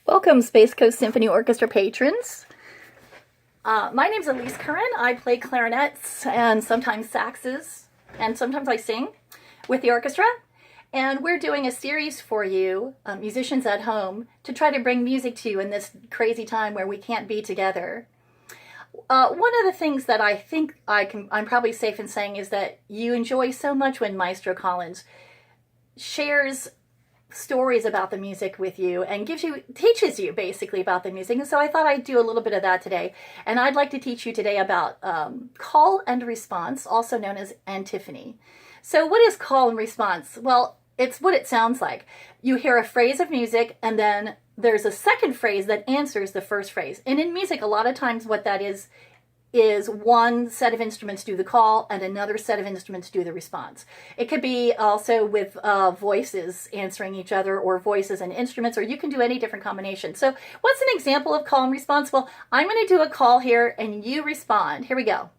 Welcome, Space Coast Symphony Orchestra patrons. My name's Elise Curran. I play clarinets and sometimes saxes, and sometimes I sing with the orchestra. And we're doing a series for you, musicians at home, to try to bring music to you in this crazy time where we can't be together. One of the things that I think I'm probably safe in saying is that you enjoy so much when Maestro Collins shares stories about the music with you and teaches you basically about the music. And so I thought I'd do a little bit of that today. And I'd like to teach you today about call and response, also known as antiphony. So what is call and response? Well, it's what it sounds like. You hear a phrase of music and then there's a second phrase that answers the first phrase. And in music, a lot of times what that is one set of instruments do the call and another set of instruments do the response. It could be also with voices answering each other, or voices and instruments, or you can do any different combination. So what's an example of call and response? Well, I'm going to do a call here and you respond. Here we go.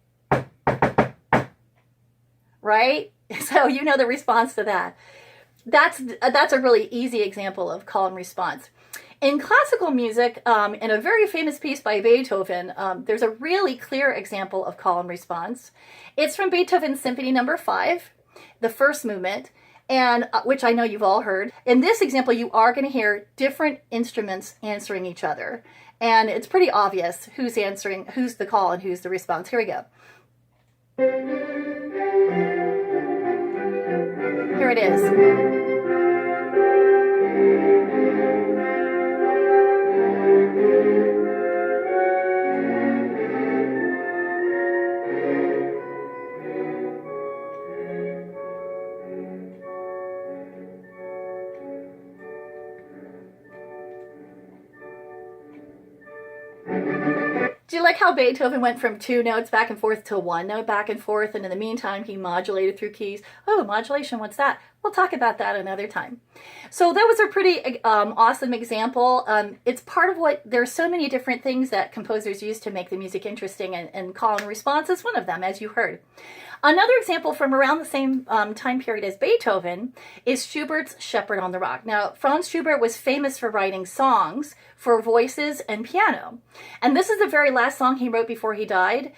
Right? So you know the response to that. That's a really easy example of call and response. In classical music, in a very famous piece by Beethoven, there's a really clear example of call and response. It's from Beethoven's Symphony No. 5, the first movement, and which I know you've all heard. In this example, you are going to hear different instruments answering each other. And it's pretty obvious who's the call and who's the response. Here we go. Here it is. Do you like how Beethoven went from two notes back and forth to one note back and forth, and in the meantime he modulated through keys? Oh, modulation, what's that? We'll talk about that another time. So that was a pretty awesome example. It's part of there's so many different things that composers use to make the music interesting, and call and response is one of them, as you heard. Another example from around the same time period as Beethoven is Schubert's Shepard on the Rock. Now, Franz Schubert was famous for writing songs for voices and piano. And this is the very last song he wrote before he died.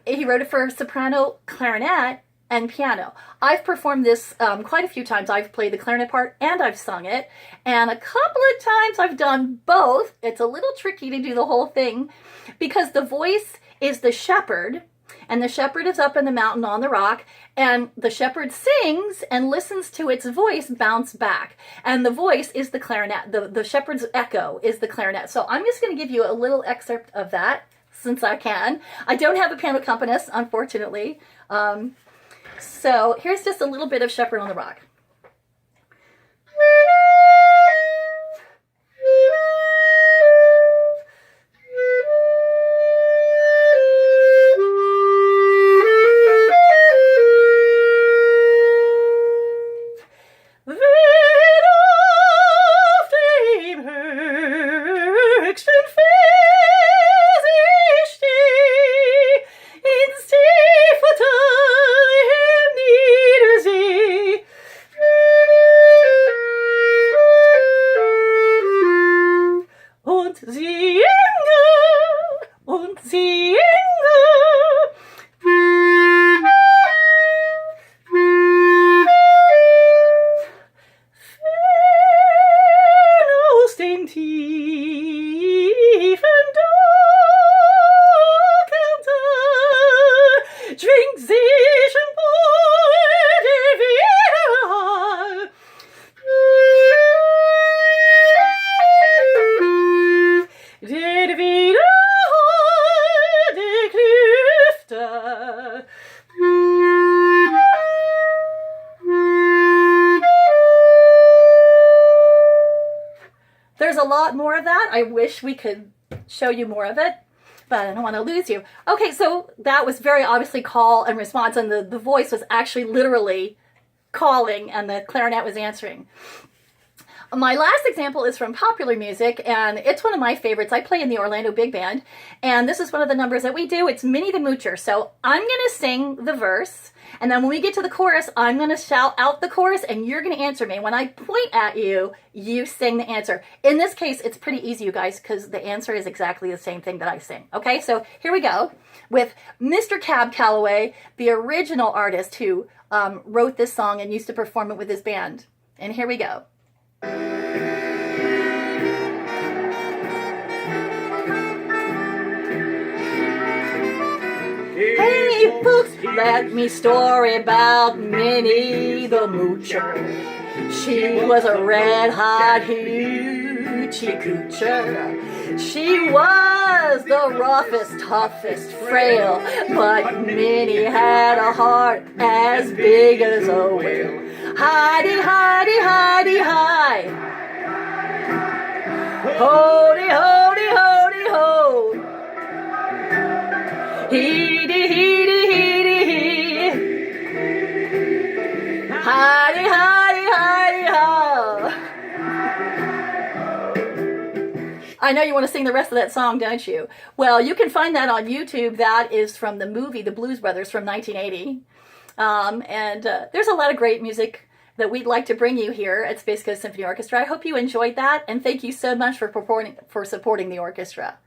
He wrote it for soprano, clarinet, and piano. I've performed this quite a few times. I've played the clarinet part and I've sung it. And a couple of times I've done both. It's a little tricky to do the whole thing because the voice is the shepherd, and the shepherd is up in the mountain on the rock, and the shepherd sings and listens to its voice bounce back. And the voice is the clarinet. The shepherd's echo is the clarinet. So I'm just going to give you a little excerpt of that, since I can. I don't have a piano accompanist, unfortunately. So here's just a little bit of Shepard on the Rock. There's a lot more of that. I wish we could show you more of it, but I don't want to lose you. Okay, so that was very obviously call and response, and the voice was actually literally calling and the clarinet was answering. My last example is from popular music, and it's one of my favorites. I play in the Orlando Big Band, and this is one of the numbers that we do. It's Minnie the Moocher. So I'm going to sing the verse, and then when we get to the chorus, I'm going to shout out the chorus, and you're going to answer me. When I point at you, you sing the answer. In this case, it's pretty easy, you guys, because the answer is exactly the same thing that I sing. Okay, so here we go with Mr. Cab Calloway, the original artist who wrote this song and used to perform it with his band. And here we go. Hey folks, let me story about Minnie the Moocher. She was a red-hot hoochie coocher. She was the roughest, toughest, frail, but Minnie had a heart as big as a whale. Hidey, hidey, hidey, hi. Hody, hody, hody, ho. Heedy, heedy, heedy, hee. Hidey, hidey, hidey, ho. I know you want to sing the rest of that song, don't you? Well, you can find that on YouTube. That is from the movie The Blues Brothers from 1980. There's a lot of great music that we'd like to bring you here at Space Coast Symphony Orchestra. I hope you enjoyed that, and thank you so much for supporting the orchestra.